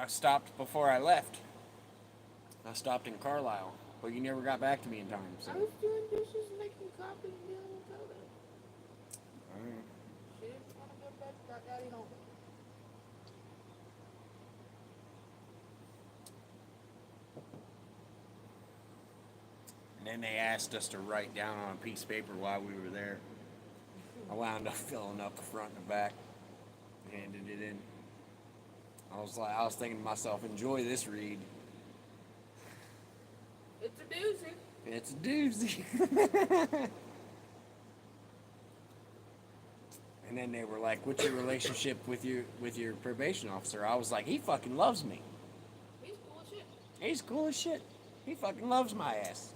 I stopped before I left. I stopped in Carlisle, but you never got back to me in time. So. I was doing dishes, making coffee, and dealing with Toto. Alright. She didn't want to go to bed, got Daddy home. And then they asked us to write down on a piece of paper while we were there. I wound up filling up the front and the back, handed it in. I was thinking to myself, enjoy this read. It's a doozy. It's a doozy. And then they were like, "What's your relationship with your probation officer?" I was like, "He fucking loves me. He's cool as shit. He's cool as shit. He fucking loves my ass."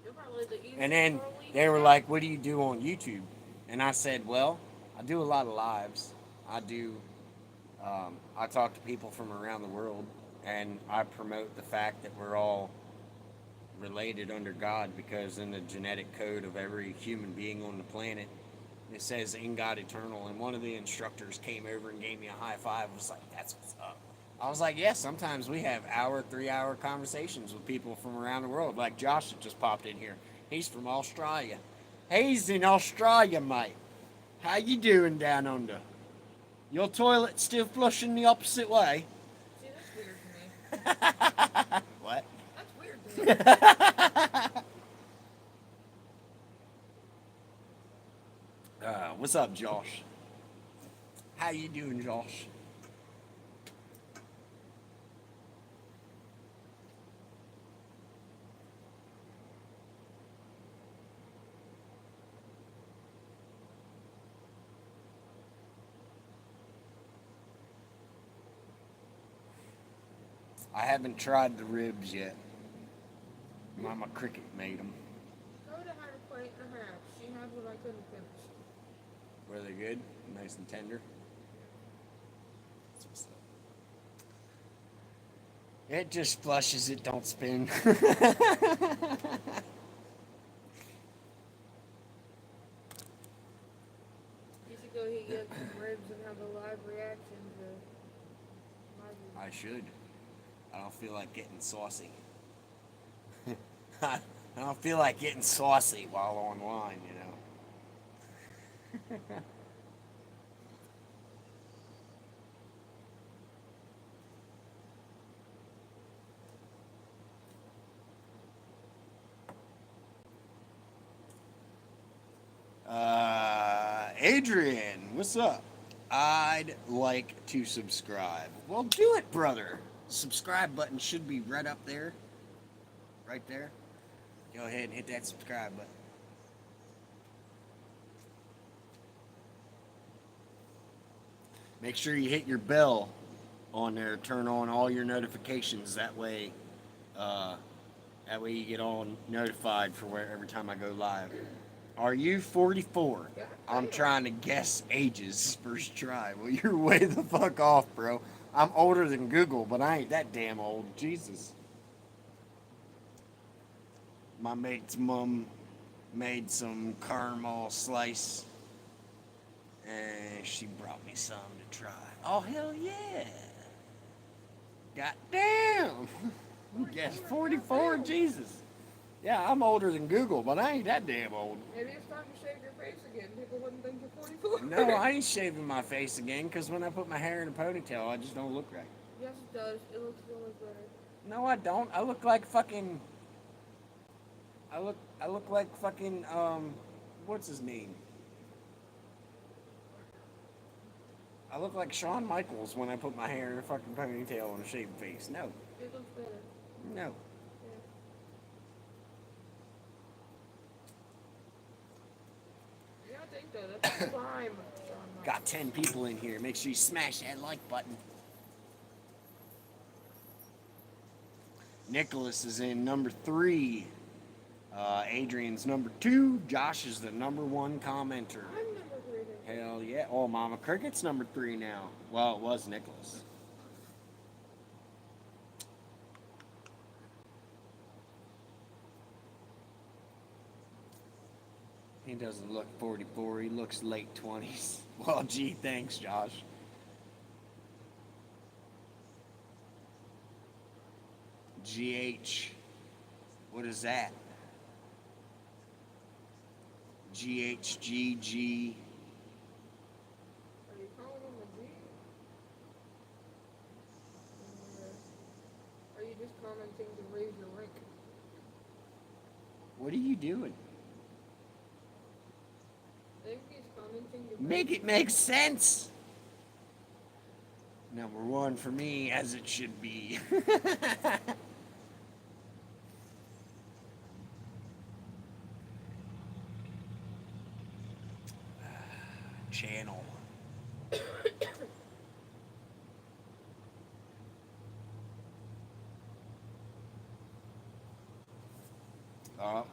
You're probably the easiest And then girl we they were have. like, "What do you do on YouTube?" And I said, "Well, I do a lot of lives. I do. I talk to people from around the world, and I promote the fact that we're all related under God, because in the genetic code of every human being on the planet, it says in God eternal." And one of the instructors came over and gave me a high five. I was like, "That's what's up." I was like, "Yes, sometimes we have 3-hour conversations with people from around the world." Like Josh that just popped in here. He's from Australia. He's in Australia, mate. How you doing down under? Your toilet still flushing the opposite way? See, that's weird to me. What? That's weird to me. What's up, Josh? How you doing, Josh? I haven't tried the ribs yet. Mama Cricket made them. Coda had a plate and a half. She had what I couldn't finish. Were they good? Nice and tender? That's what's up. It just flushes, it don't spin. You should go heat up some ribs and have a live reaction to my I should. I don't feel like getting saucy. I don't feel like getting saucy while online, you know. Adrian, what's up? I'd like to subscribe. Well, do it, brother. Subscribe button should be right up there. Right there. Go ahead and hit that subscribe button. Make sure you hit your bell on there. Turn on all your notifications. Uh, that way you get all notified for every time I go live. Are you 44? Yeah, I I'm am. trying to guess ages first try. Well, you're way the fuck off, bro. I'm older than Google, but I ain't that damn old. Jesus. My mate's mom made some caramel slice, and she brought me some to try. Oh, hell yeah. God damn. Yes, 44, Jesus. Yeah, I'm older than Google, but I ain't that damn old. Maybe it's time to shave your face again. People wouldn't think you're 44. No, I ain't shaving my face again, because when I put my hair in a ponytail, I just don't look right. Yes, it does. It looks so much better. No, I don't. I look like fucking. I look like fucking what's his name? I look like Shawn Michaels when I put my hair in a fucking ponytail and a shaved face. No, It looks better. no. Yeah. Yeah, I think so. That's prime. Shawn Got 10 people in here. Make sure you smash that like button. Nicholas is in number 3. Adrian's number 2. Josh is the number 1 commenter. I'm number 3 then. Hell yeah. Oh, Mama Cricket's number 3 now. Well, it was Nicholas. He doesn't look 44. He looks late 20s. Well, gee, thanks, Josh. GH. What is that? GHGG. Are you calling him a G? Or are you just commenting to raise your rank? What are you doing? I think he's commenting to Make it make sense. Number one for me, as it should be. Channel.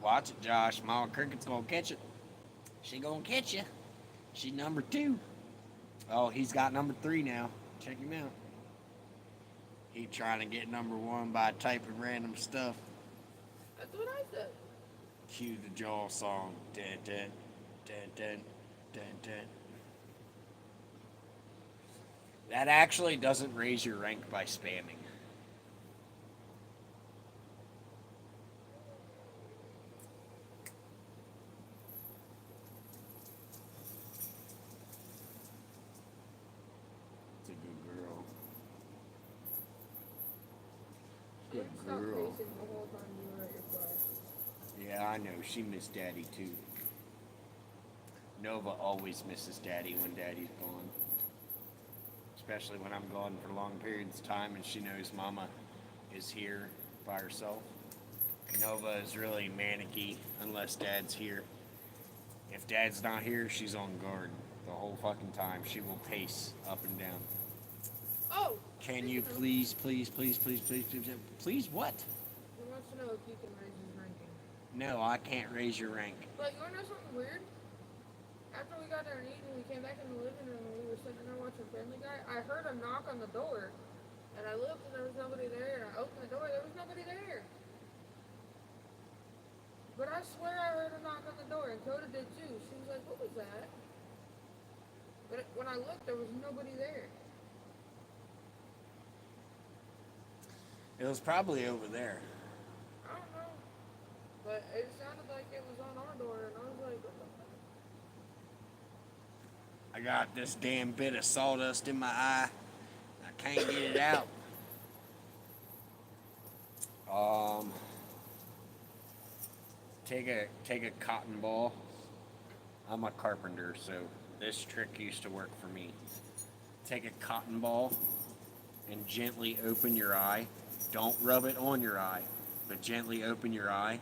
Watch it, Josh. Mama Cricket's gonna catch it. She gonna catch you. She's number 2. Oh, he's got number 3 now. Check him out. He trying to get number 1 by typing random stuff. That's what I said. Cue the Jaw song. Dun, dun, dun, dun, dun, dun. That actually doesn't raise your rank by spamming. It's a good girl. You Good stop girl. pacing the whole time you were at your class. Yeah, I know. She missed Daddy too. Nova always misses Daddy when Daddy's gone. Especially when I'm gone for long periods of time and she knows Mama is here by herself. Nova is really manicky unless Dad's here. If Dad's not here, she's on guard the whole fucking time. She will pace up and down. Oh! Can you please what? He wants to know if you can raise his ranking. No, I can't raise your rank. But you wanna know something weird? After we got done eating, we came back in the living room and we were sitting there watching Family Guy. I heard a knock on the door. And I looked and there was nobody there. And I opened the door, there was nobody there. But I swear I heard a knock on the door, and Coda did too. She was like, what was that? But when I looked, there was nobody there. It was probably over there. I don't know. But it sounded like it was on our door, and I was like, what the fuck? I got this damn bit of sawdust in my eye. I can't get it out. Take a cotton ball. I'm a carpenter, so this trick used to work for me. Take a cotton ball and gently open your eye. Don't rub it on your eye, but gently open your eye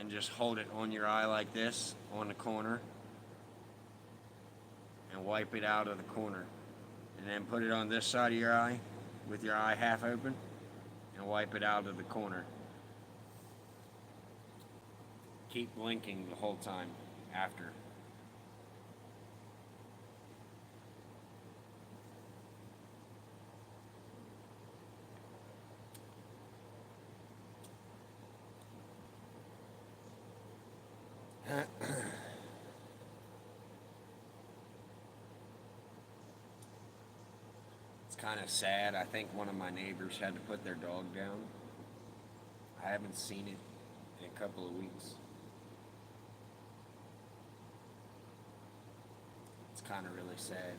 and just hold it on your eye like this on the corner and wipe it out of the corner. And then put it on this side of your eye with your eye half open and wipe it out of the corner. Keep blinking the whole time after. It's kind of sad. I think one of my neighbors had to put their dog down. I haven't seen it in a couple of weeks. It's kind of really sad.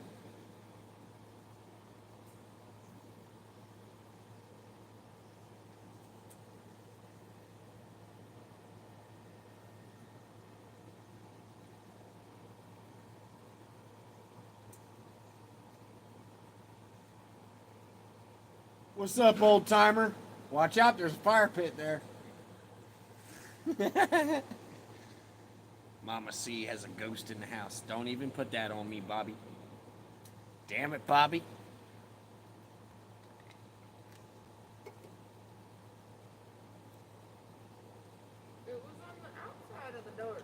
What's up, old timer? Watch out, there's a fire pit there. Mama C has a ghost in the house. Don't even put that on me, Bobby. Damn it, Bobby. It was on the outside of the door.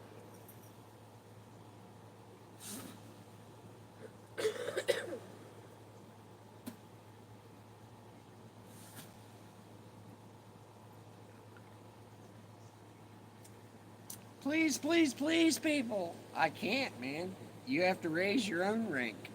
Please, please, please, people. I can't, man. You have to raise your own rank.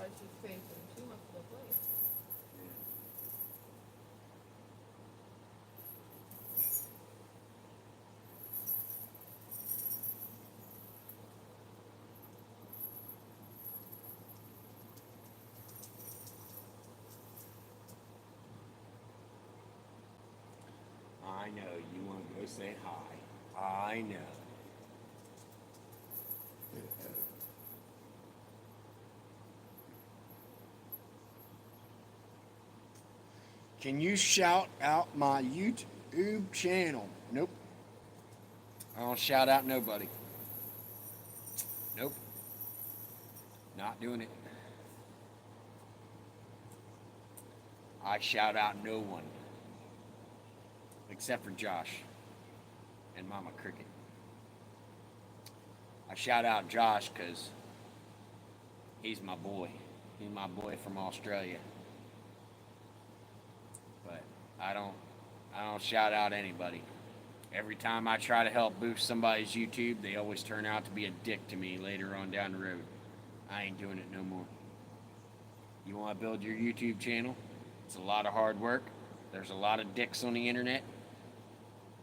realize she's facing. She wants to go play. I know you want to go say hi. I know. Can you shout out my YouTube channel? Nope. I don't shout out nobody. Nope. Not doing it. I shout out no one. Except for Josh and Mama Cricket. I shout out Josh because he's my boy. He's my boy from Australia. But I don't shout out anybody. Every time I try to help boost somebody's YouTube, they always turn out to be a dick to me later on down the road. I ain't doing it no more. You want to build your YouTube channel? It's a lot of hard work. There's a lot of dicks on the internet.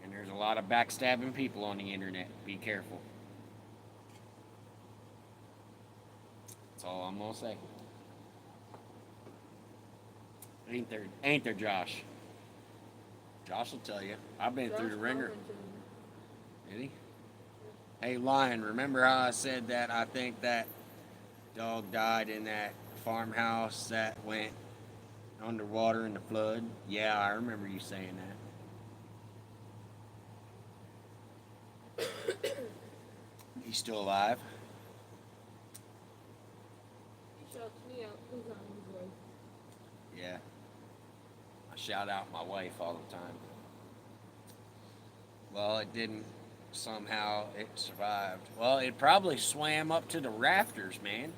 And there's a lot of backstabbing people on the internet. Be careful. That's all I'm gonna say. Ain't there, Josh? Josh will tell you. I've been through the ringer. Did he? Hey, Lion, remember how I said that I think that dog died in that farmhouse that went underwater in the flood? Yeah, I remember you saying that. He's still alive? He shouts me out because I'm his wife. Yeah. I shout out my wife all the time. Well, it didn't. Somehow it survived. Well, it probably swam up to the rafters, man.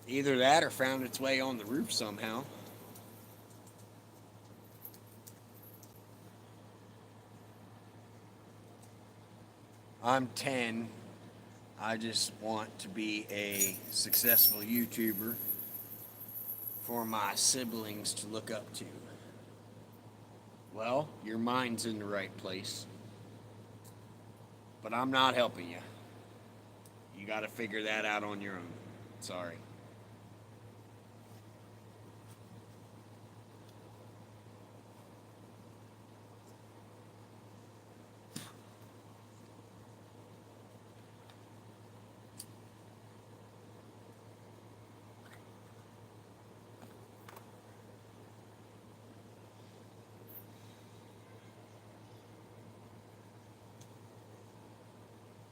Either that or found its way on the roof somehow. I'm 10. I just want to be a successful YouTuber for my siblings to look up to. Well, your mind's in the right place. But I'm not helping you. You got to figure that out on your own. Sorry.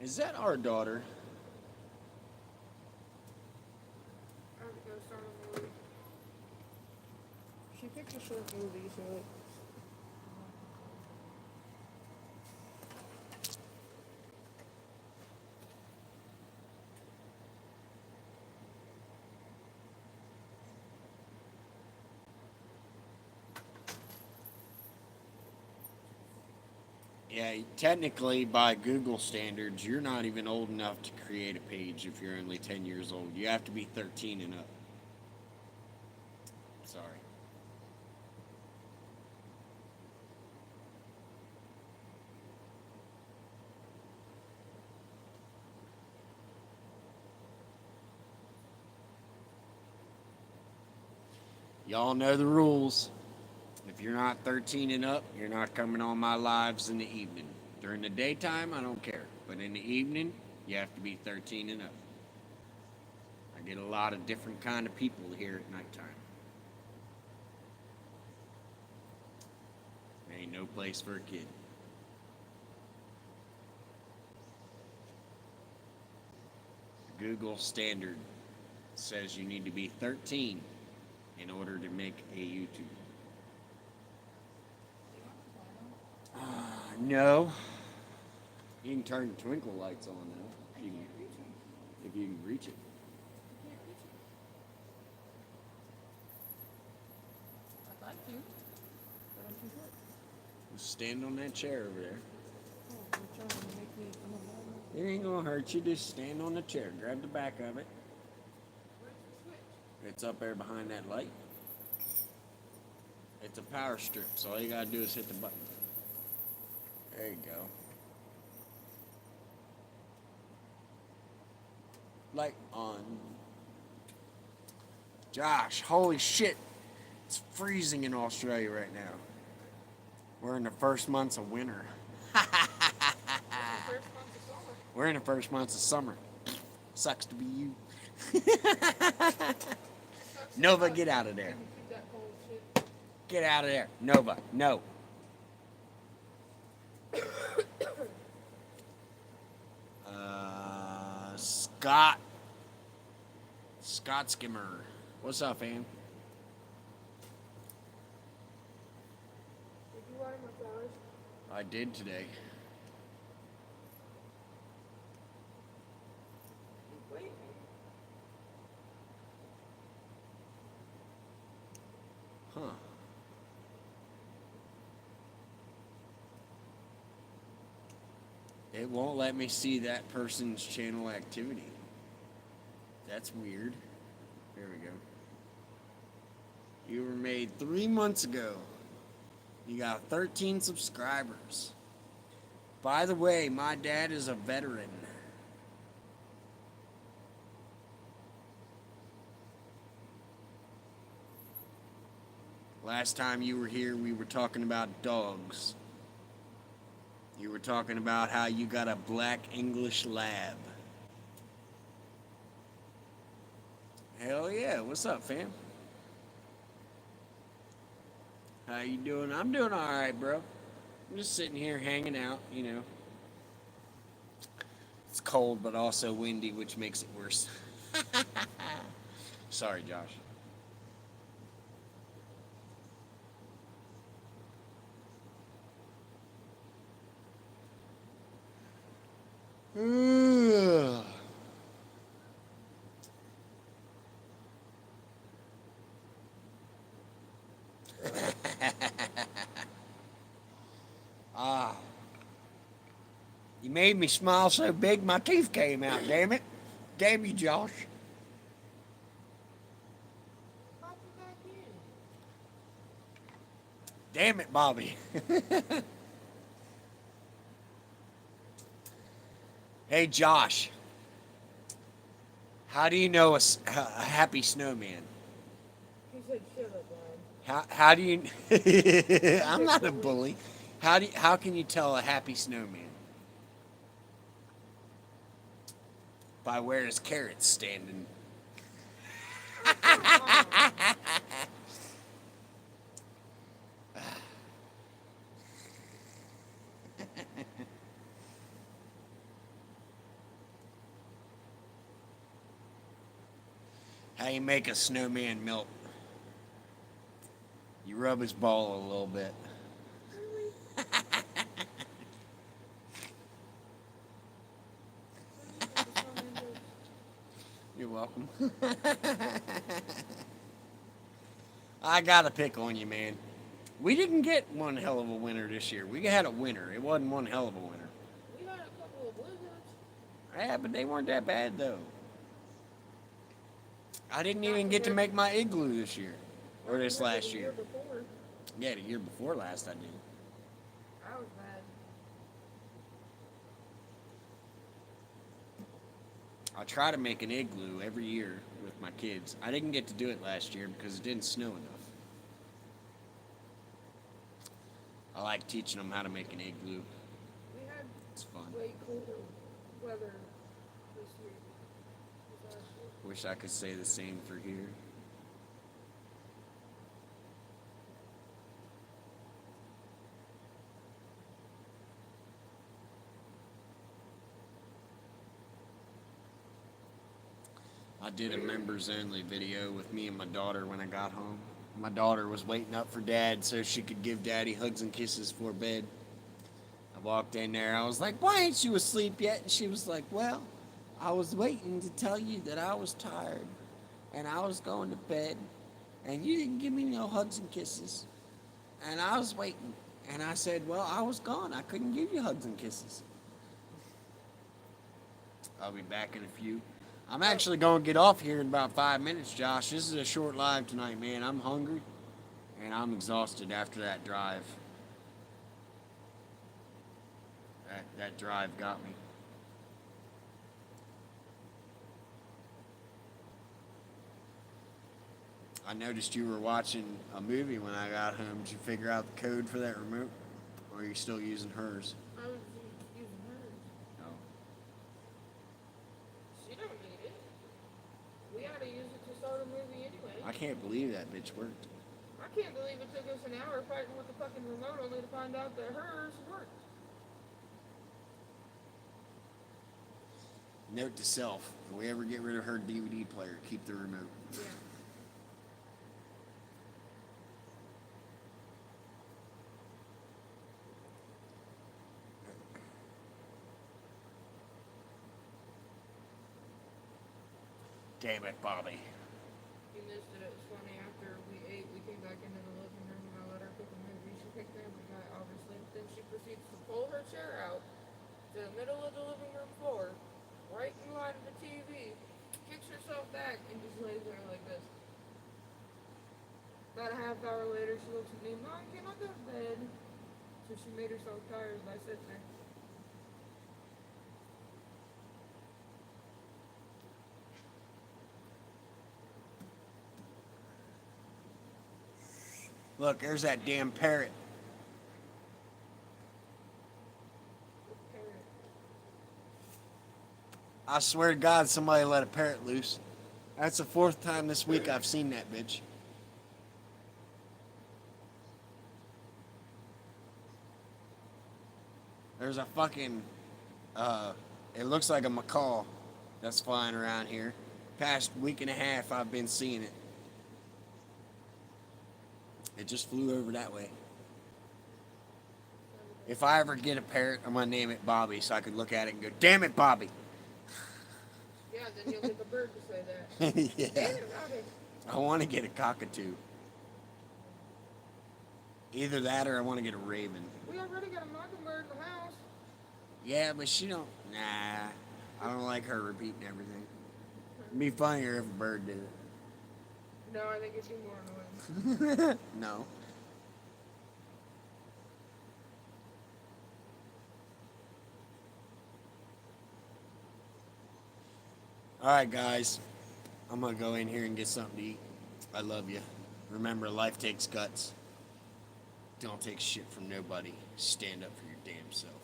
Is that our daughter? I have to go start a movie. She picked a short movie, so Yeah, technically, by Google standards, you're not even old enough to create a page if you're only 10 years old. You have to be 13 and up. Sorry. Y'all know the rules. If you're not 13 and up, you're not coming on my lives in the evening. During the daytime, I don't care. But in the evening, you have to be 13 and up. I get a lot of different kind of people here at nighttime. There ain't no place for a kid. Google standard says you need to be 13 in order to make a YouTube. No. You can turn twinkle lights on though. If you can reach it. I'd like to, but I'm too short. stand on that chair over there. Oh, you're trying to make me unalive. It ain't gonna hurt you. Just stand on the chair. Grab the back of it. Where's the switch? It's up there behind that light. It's a power strip, so all you gotta do is hit the button. There you go. Light on. Josh, holy shit. It's freezing in Australia right now. We're in the first months of winter. First month of summer. We're in the first months of summer. Sucks to be you. Nova, get out of there. You can keep that cold shit. Get out of there. Nova, no. Scott. Scott Skimmer. What's up, fam? Did you water my flowers? I did today. Wait. Huh. It won't let me see that person's channel activity. That's weird. There we go. You were made 3 months ago. You got 13 subscribers. By the way, my dad is a veteran. Last time you were here, we were talking about dogs. You were talking about how you got a black English lab. Hell yeah, what's up, fam? How you doing? I'm doing alright, bro. I'm just sitting here hanging out, you know. It's cold, but also windy, which makes it worse. Sorry, Josh. Ugh. Ah. You made me smile so big my teeth came out, damn it. Damn you, Josh. Pop it back in. Damn it, Bobby. Hey, Josh. How do you know a happy snowman? He said, shut up, Brian. How do you... I'm not a bully. How can you tell a happy snowman? By where his carrot's standing. How you make a snowman melt? You rub his ball a little bit. Really? You're welcome. I gotta pick on you, man. We didn't get one hell of a winter this year. We had a winter. It wasn't one hell of a winter. We had a couple of blizzards. Yeah, but they weren't that bad though. I didn't even get to make my igloo this year. Or this last year. Before. Yeah, the year before last I did. That was bad. I try to make an igloo every year with my kids. I didn't get to do it last year because it didn't snow enough. I like teaching them how to make an igloo. We had It's fun. way colder weather this year. This last year. Wish I could say the same for here. I did a members only video with me and my daughter when I got home. My daughter was waiting up for dad so she could give daddy hugs and kisses for bed. I walked in there. I was like, why ain't you asleep yet? And she was like, well, I was waiting to tell you that I was tired and I was going to bed and you didn't give me no hugs and kisses. And I was waiting And I said, well, I was gone. I couldn't give you hugs and kisses. I'll be back in a few. I'm actually going to get off here in about 5 minutes, Josh. This is a short live tonight, man. I'm hungry and I'm exhausted after that drive. That drive got me. I noticed you were watching a movie when I got home. Did you figure out the code for that remote? Or are you still using hers? I was using hers. No. She don't need it. We had to use it to start a movie anyway. I can't believe that bitch worked. I can't believe it took us an hour fighting with the fucking remote only to find out that hers worked. Note to self, if we ever get rid of her DVD player, keep the remote. Yeah. Damn it, Bobby. You missed it. It was funny. After we ate, we came back into the living room and I let her pick a movie. She picked Family Guy, obviously. Then she proceeds to pull her chair out to the middle of the living room floor, right in line of the TV, kicks herself back, and just lays there like this. About a half hour later, she looks at me, Mom, can I go to bed? So she made herself tired by sitting there. Look, there's that damn parrot. I swear to God, somebody let a parrot loose. That's the fourth time this week I've seen that bitch. There's a fucking, it looks like a macaw that's flying around here. Past week and a half, I've been seeing it. It just flew over that way. If I ever get a parrot, I'm gonna name it Bobby so I could look at it and go, damn it, Bobby. Yeah, then you'll get the bird to say that. Yeah. Damn it, Bobby. I want to get a cockatoo. Either that or I want to get a raven. We already got a mockingbird in the house. Yeah, but she don't. Nah, I don't like her repeating everything. It'd be funnier if a bird did it. No, I think it'd be more annoying. No. All right, guys. I'm gonna go in here and get something to eat. I love you. Remember, life takes guts. Don't take shit from nobody. Stand up for your damn self.